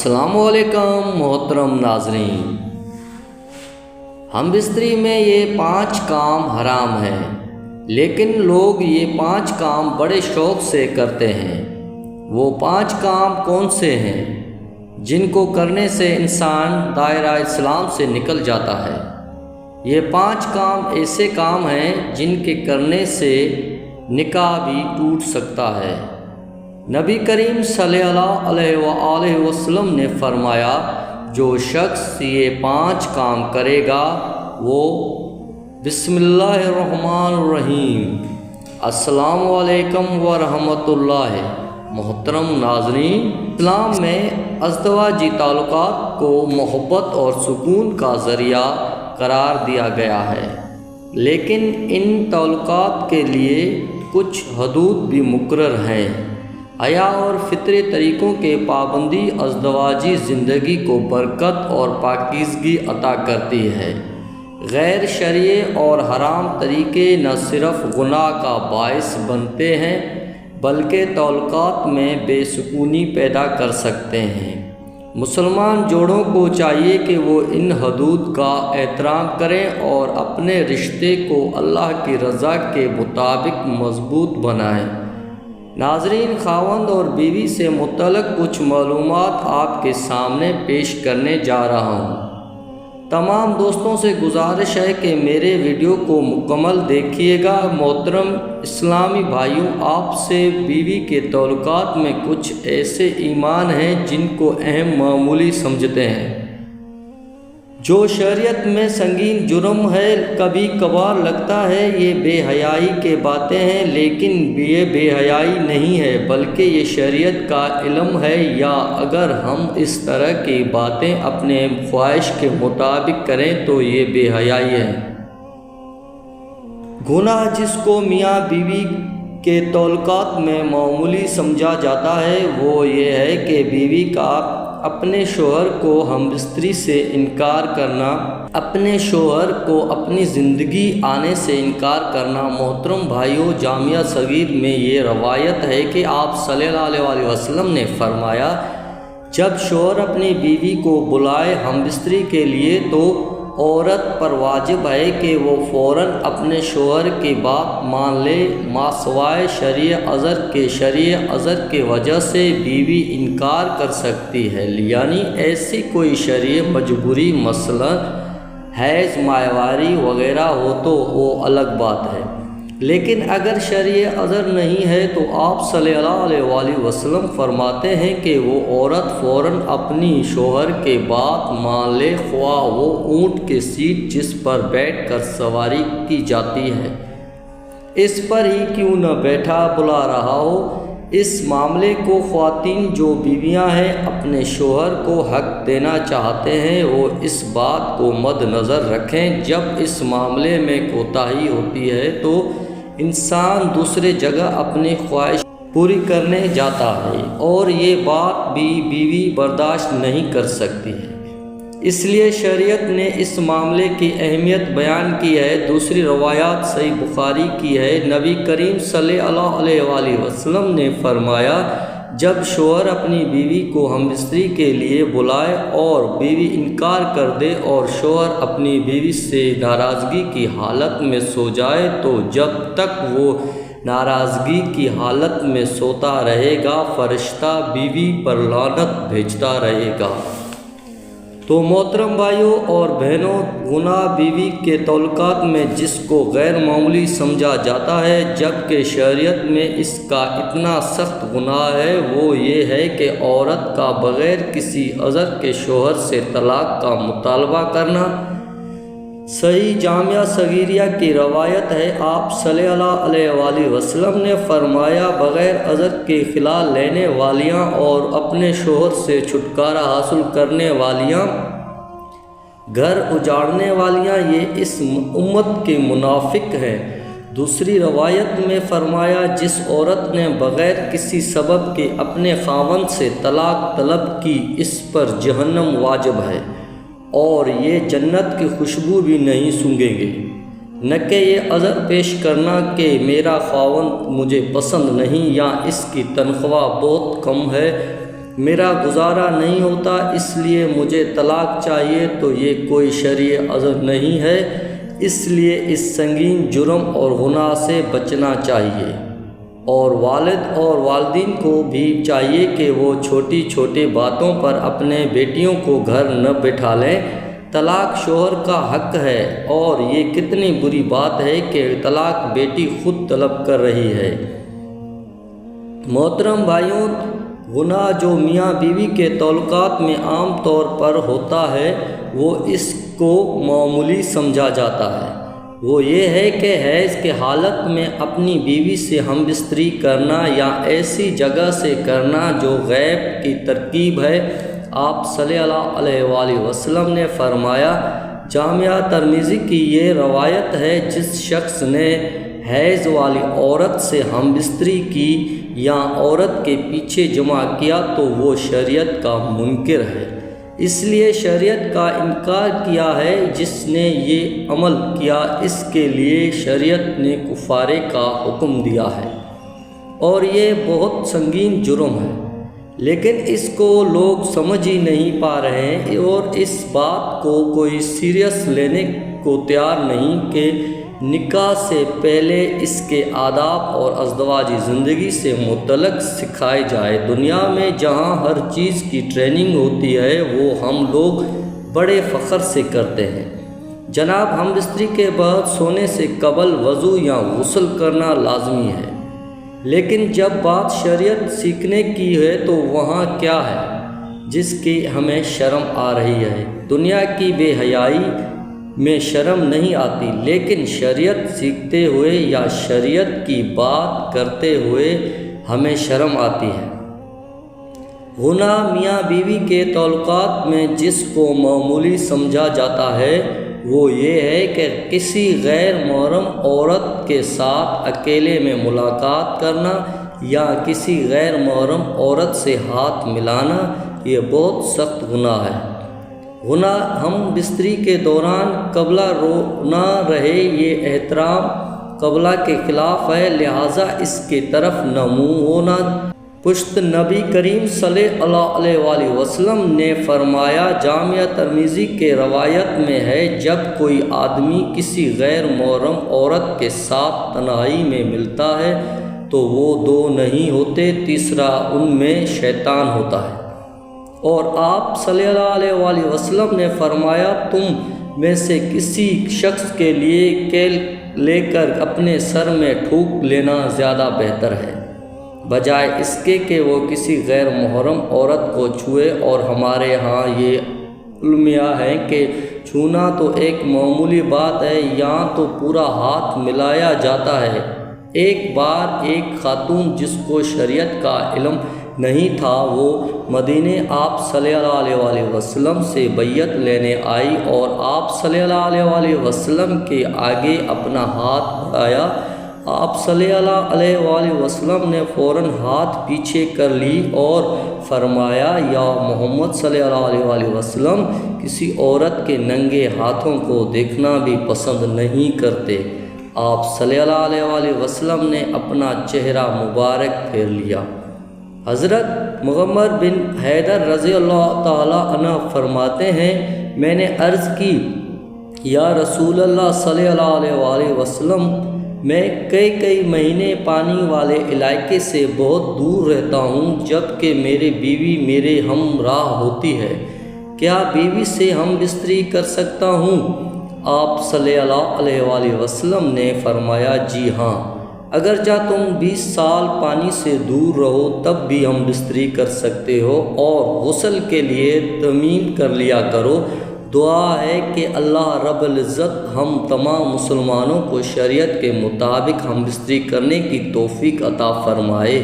السلام علیکم محترم ناظرین، ہم بستری میں یہ 5 کام حرام ہیں، لیکن لوگ یہ 5 کام بڑے شوق سے کرتے ہیں۔ وہ 5 کام کون سے ہیں جن کو کرنے سے انسان دائرہ اسلام سے نکل جاتا ہے؟ یہ 5 کام ایسے کام ہیں جن کے کرنے سے نکاح بھی ٹوٹ سکتا ہے۔ نبی کریم صلی اللہ علیہ وآلہ وسلم نے فرمایا، جو شخص یہ 5 کام کرے گا وہ بسم اللہ الرحمن الرحیم۔ السلام علیکم ورحمۃ اللہ۔ محترم ناظرین، اسلام میں ازدواجی تعلقات کو محبت اور سکون کا ذریعہ قرار دیا گیا ہے، لیکن ان تعلقات کے لیے کچھ حدود بھی مقرر ہیں۔ حیا اور فطری طریقوں کے پابندی ازدواجی زندگی کو برکت اور پاکیزگی عطا کرتی ہے۔ غیر شرعی اور حرام طریقے نہ صرف گناہ کا باعث بنتے ہیں بلکہ تعلقات میں بے سکونی پیدا کر سکتے ہیں۔ مسلمان جوڑوں کو چاہیے کہ وہ ان حدود کا احترام کریں اور اپنے رشتے کو اللہ کی رضا کے مطابق مضبوط بنائیں۔ ناظرین، خاوند اور بیوی سے متعلق کچھ معلومات آپ کے سامنے پیش کرنے جا رہا ہوں۔ تمام دوستوں سے گزارش ہے کہ میرے ویڈیو کو مکمل دیکھیے گا۔ محترم اسلامی بھائیوں، آپ سے بیوی کے تعلقات میں کچھ ایسے ایمان ہیں جن کو اہم معمولی سمجھتے ہیں، جو شریعت میں سنگین جرم ہے۔ کبھی کبھار لگتا ہے یہ بے حیائی کی باتیں ہیں، لیکن یہ بے حیائی نہیں ہے بلکہ یہ شریعت کا علم ہے، یا اگر ہم اس طرح کی باتیں اپنے خواہش کے مطابق کریں تو یہ بے حیائی ہے۔ گناہ جس کو میاں بیوی کے تعلقات میں معمولی سمجھا جاتا ہے وہ یہ ہے کہ بیوی کا اپنے شوہر کو ہم بستری سے انکار کرنا، اپنے شوہر کو اپنی زندگی آنے سے انکار کرنا۔ محترم بھائیوں، جامعہ صغیر میں یہ روایت ہے کہ آپ صلی اللہ علیہ وسلم نے فرمایا، جب شوہر اپنی بیوی کو بلائے ہم بستری کے لیے تو عورت پر واجب ہے کہ وہ فوراً اپنے شوہر کی بات مان لے، ما سوائے شرعی عذر کے۔ شرعی عذر کی وجہ سے بیوی انکار کر سکتی ہے، یعنی ایسی کوئی شرعی مجبوری، مثلا حیض، ماہواری وغیرہ ہو تو وہ الگ بات ہے، لیکن اگر شرعی عذر نہیں ہے تو آپ صلی اللہ علیہ وآلہ وسلم فرماتے ہیں کہ وہ عورت فوراً اپنی شوہر کے بات مان لے، خواہ وہ اونٹ کی سیٹ جس پر بیٹھ کر سواری کی جاتی ہے اس پر ہی کیوں نہ بیٹھا بلا رہا ہو۔ اس معاملے کو خواتین جو بیویاں ہیں اپنے شوہر کو حق دینا چاہتے ہیں وہ اس بات کو مد نظر رکھیں، جب اس معاملے میں کوتاہی ہوتی ہے تو انسان دوسرے جگہ اپنی خواہش پوری کرنے جاتا ہے اور یہ بات بھی بیوی برداشت نہیں کر سکتی ہے، اس لیے شریعت نے اس معاملے کی اہمیت بیان کی ہے۔ دوسری روایات صحیح بخاری کی ہے، نبی کریم صلی اللہ علیہ وآلہ وسلم نے فرمایا، جب شوہر اپنی بیوی کو ہم بستری کے لیے بلائے اور بیوی انکار کر دے اور شوہر اپنی بیوی سے ناراضگی کی حالت میں سو جائے تو جب تک وہ ناراضگی کی حالت میں سوتا رہے گا فرشتہ بیوی پر لعنت بھیجتا رہے گا۔ تو محترم بھائیوں اور بہنوں، گناہ بیوی کے تعلقات میں جس کو غیر معمولی سمجھا جاتا ہے جبکہ شریعت میں اس کا اتنا سخت گناہ ہے، وہ یہ ہے کہ عورت کا بغیر کسی عذر کے شوہر سے طلاق کا مطالبہ کرنا۔ صحیح جامعہ صغیرہ کی روایت ہے، آپ صلی اللہ علیہ وآلہ وسلم نے فرمایا، بغیر عذر کے خلا لینے والیاں اور اپنے شوہر سے چھٹکارا حاصل کرنے والیاں، گھر اجاڑنے والیاں، یہ اس امت کے منافق ہیں۔ دوسری روایت میں فرمایا، جس عورت نے بغیر کسی سبب کے اپنے خاوند سے طلاق طلب کی اس پر جہنم واجب ہے اور یہ جنت کی خوشبو بھی نہیں سونگھیں گے۔ نہ کہ یہ عذر پیش کرنا کہ میرا خاوند مجھے پسند نہیں یا اس کی تنخواہ بہت کم ہے میرا گزارا نہیں ہوتا، اس لیے مجھے طلاق چاہیے، تو یہ کوئی شرعی عذر نہیں ہے، اس لیے اس سنگین جرم اور گناہ سے بچنا چاہیے۔ اور والد اور والدین کو بھی چاہیے کہ وہ چھوٹی چھوٹی باتوں پر اپنے بیٹیوں کو گھر نہ بٹھا لیں۔ طلاق شوہر کا حق ہے، اور یہ کتنی بری بات ہے کہ طلاق بیٹی خود طلب کر رہی ہے۔ محترم بھائیوں، گناہ جو میاں بیوی کے تعلقات میں عام طور پر ہوتا ہے وہ اس کو معمولی سمجھا جاتا ہے۔ وہ یہ ہے کہ حیض کے حالت میں اپنی بیوی سے ہم بستری کرنا یا ایسی جگہ سے کرنا جو غیب کی ترکیب ہے۔ آپ صلی اللہ علیہ وآلہ وسلم نے فرمایا، جامعہ ترمذی کی یہ روایت ہے، جس شخص نے حیض والی عورت سے ہم بستری کی یا عورت کے پیچھے جمع کیا تو وہ شریعت کا منکر ہے۔ اس لیے شریعت کا انکار کیا ہے۔ جس نے یہ عمل کیا اس کے لیے شریعت نے کفارے کا حکم دیا ہے، اور یہ بہت سنگین جرم ہے، لیکن اس کو لوگ سمجھ ہی نہیں پا رہے ہیں، اور اس بات کو کوئی سیریس لینے کو تیار نہیں کہ نکاح سے پہلے اس کے آداب اور ازدواجی زندگی سے متعلق سکھائے جائے۔ دنیا میں جہاں ہر چیز کی ٹریننگ ہوتی ہے وہ ہم لوگ بڑے فخر سے کرتے ہیں۔ جناب، ہم بستری کے بعد سونے سے قبل وضو یا غسل کرنا لازمی ہے، لیکن جب بات شریعت سیکھنے کی ہے تو وہاں کیا ہے جس کی ہمیں شرم آ رہی ہے؟ دنیا کی بے حیائی میں شرم نہیں آتی، لیکن شریعت سیکھتے ہوئے یا شریعت کی بات کرتے ہوئے ہمیں شرم آتی ہے۔ گناہ میاں بیوی کے تعلقات میں جس کو معمولی سمجھا جاتا ہے وہ یہ ہے کہ کسی غیر محرم عورت کے ساتھ اکیلے میں ملاقات کرنا یا کسی غیر محرم عورت سے ہاتھ ملانا، یہ بہت سخت گناہ ہے۔ گناہ ہم بستری کے دوران قبلہ رونا رہے، یہ احترام قبلہ کے خلاف ہے، لہٰذا اس کی طرف نہ منہ ہونا۔ پشت نبی کریم صلی اللہ علیہ وآلہ وسلم نے فرمایا، جامعہ ترمذی کے روایت میں ہے، جب کوئی آدمی کسی غیر محرم عورت کے ساتھ تنہائی میں ملتا ہے تو وہ دو نہیں ہوتے، تیسرا ان میں شیطان ہوتا ہے۔ اور آپ صلی اللہ علیہ وآلہ وسلم نے فرمایا، تم میں سے کسی شخص کے لیے کیل لے کر اپنے سر میں ٹھوک لینا زیادہ بہتر ہے، بجائے اس کے کہ وہ کسی غیر محرم عورت کو چھوئے۔ اور ہمارے ہاں یہ علمیہ ہے کہ چھونا تو ایک معمولی بات ہے، یہاں تو پورا ہاتھ ملایا جاتا ہے۔ ایک بار ایک خاتون جس کو شریعت کا علم نہیں تھا، وہ مدینے آپ صلی اللہ علیہ وآلہ وسلم سے بیعت لینے آئی اور آپ صلی اللہ علیہ وآلہ وسلم کے آگے اپنا ہاتھ بڑھایا۔ آپ صلی اللہ علیہ وآلہ وسلم نے فوراً ہاتھ پیچھے کر لی اور فرمایا، یا محمد صلی اللہ علیہ وآلہ وسلم کسی عورت کے ننگے ہاتھوں کو دیکھنا بھی پسند نہیں کرتے۔ آپ صلی اللہ علیہ وآلہ وسلم نے اپنا چہرہ مبارک پھیر لیا۔ حضرت مغمر بن حیدر رضی اللہ تعالیٰ عنہ فرماتے ہیں، میں نے عرض کی، یا رسول اللہ صلی اللہ علیہ وآلہ وسلم، میں کئی مہینے پانی والے علاقے سے بہت دور رہتا ہوں، جبکہ میری بیوی میرے ہمراہ ہوتی ہے، کیا بیوی سے ہم بستری کر سکتا ہوں؟ آپ صلی اللہ علیہ وآلہ وسلم نے فرمایا، جی ہاں، اگرچہ تم 20 سال پانی سے دور رہو تب بھی ہم بستری کر سکتے ہو، اور غسل کے لیے تیمم کر لیا کرو۔ دعا ہے کہ اللہ رب العزت ہم تمام مسلمانوں کو شریعت کے مطابق ہم بستری کرنے کی توفیق عطا فرمائے۔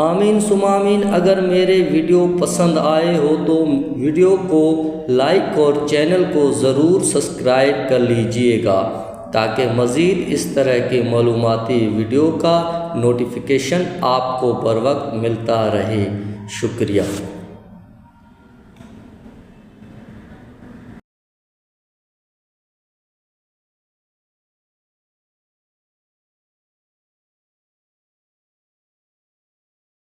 آمین ثم آمین۔ اگر میرے ویڈیو پسند آئے ہو تو ویڈیو کو لائک اور چینل کو ضرور سبسکرائب کر لیجئے گا تاکہ مزید اس طرح کے معلوماتی ویڈیو کا نوٹیفیکیشن آپ کو بر وقت ملتا رہے۔ شکریہ۔